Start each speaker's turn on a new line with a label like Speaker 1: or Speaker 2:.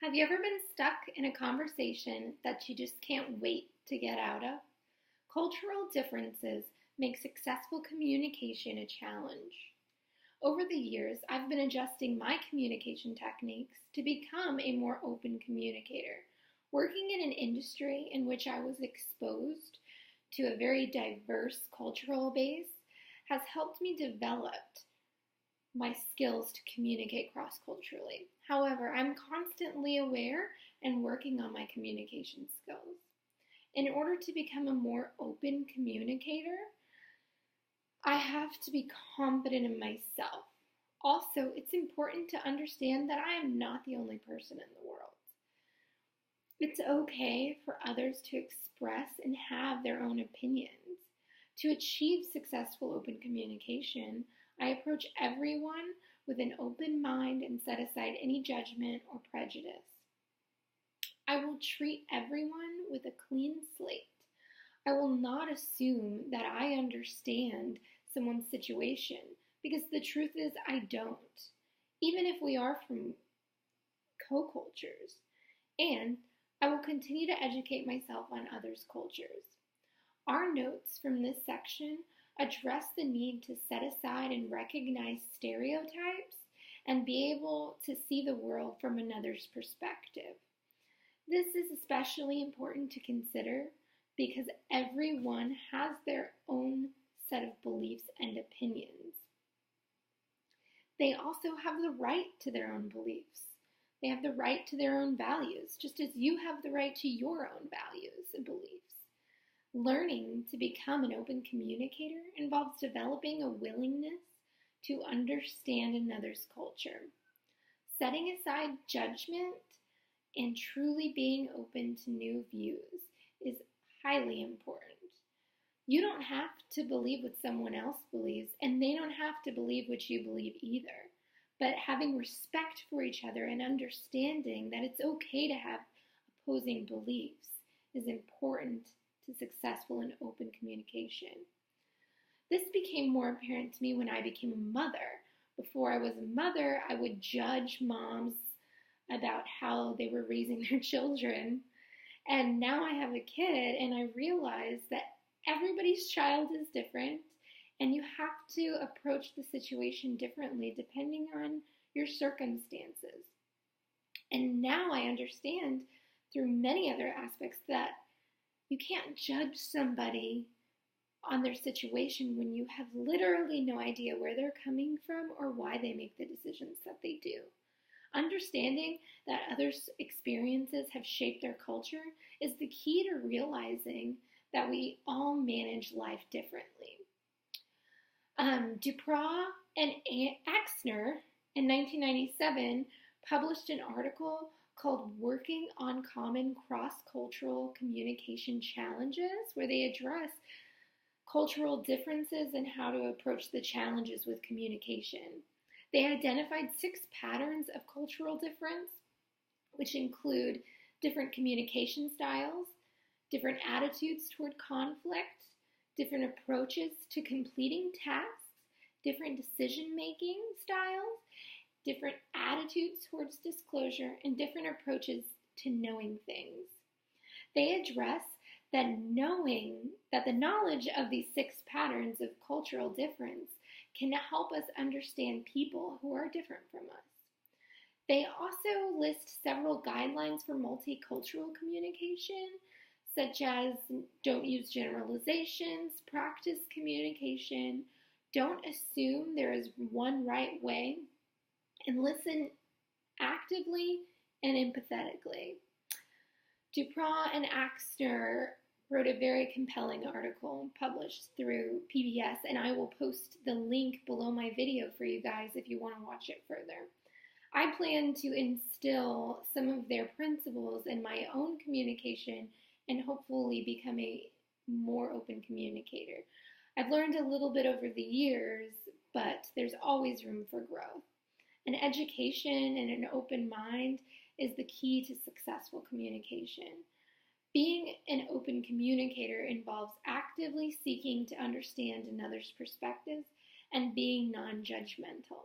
Speaker 1: Have you ever been stuck in a conversation that you just can't wait to get out of? Cultural differences make successful communication a challenge. Over the years, I've been adjusting my communication techniques to become a more open communicator. Working in an industry in which I was exposed to a very diverse cultural base has helped me develop my skills to communicate cross-culturally. However, I'm constantly aware and working on my communication skills. In order to become a more open communicator, I have to be confident in myself. Also, it's important to understand that I am not the only person in the world. It's okay for others to express and have their own opinions. To achieve successful open communication, I approach everyone with an open mind and set aside any judgment or prejudice. I will treat everyone with a clean slate. I will not assume that I understand someone's situation because the truth is I don't, even if we are from co-cultures. And I will continue to educate myself on others' cultures. Our notes from this section address the need to set aside and recognize stereotypes and be able to see the world from another's perspective. This is especially important to consider because everyone has their own set of beliefs and opinions. They also have the right to their own beliefs. They have the right to their own values, just as you have the right to your own values and beliefs. Learning to become an open communicator involves developing a willingness to understand another's culture, setting aside judgment, and truly being open to new views is highly important. You don't have to believe what someone else believes, and they don't have to believe what you believe either. But having respect for each other and understanding that it's okay to have opposing beliefs is important to successful and open communication. This became more apparent to me when I became a mother. Before I was a mother, I would judge moms about how they were raising their children. And now I have a kid and I realize that everybody's child is different and you have to approach the situation differently depending on your circumstances. And now I understand through many other aspects that you can't judge somebody on their situation when you have literally no idea where they're coming from or why they make the decisions that they do. Understanding that others' experiences have shaped their culture is the key to realizing that we all manage life differently. Duproux and Axner in 1997 published an article called Working on Common Cross-Cultural Communication Challenges, where they address cultural differences and how to approach the challenges with communication. They identified 6 patterns of cultural difference, which include different communication styles, different attitudes toward conflict, different approaches to completing tasks, different decision-making styles, different attitudes towards disclosure, and different approaches to knowing things. They address that the knowledge of these 6 patterns of cultural difference can help us understand people who are different from us. They also list several guidelines for multicultural communication, such as don't use generalizations, practice communication, don't assume there is one right way, and listen actively and empathetically. Duproux and Axner wrote a very compelling article published through PBS, and I will post the link below my video for you guys if you want to watch it further. I plan to instill some of their principles in my own communication and hopefully become a more open communicator. I've learned a little bit over the years, but there's always room for growth. An education and an open mind is the key to successful communication. Being an open communicator involves actively seeking to understand another's perspectives and being non-judgmental.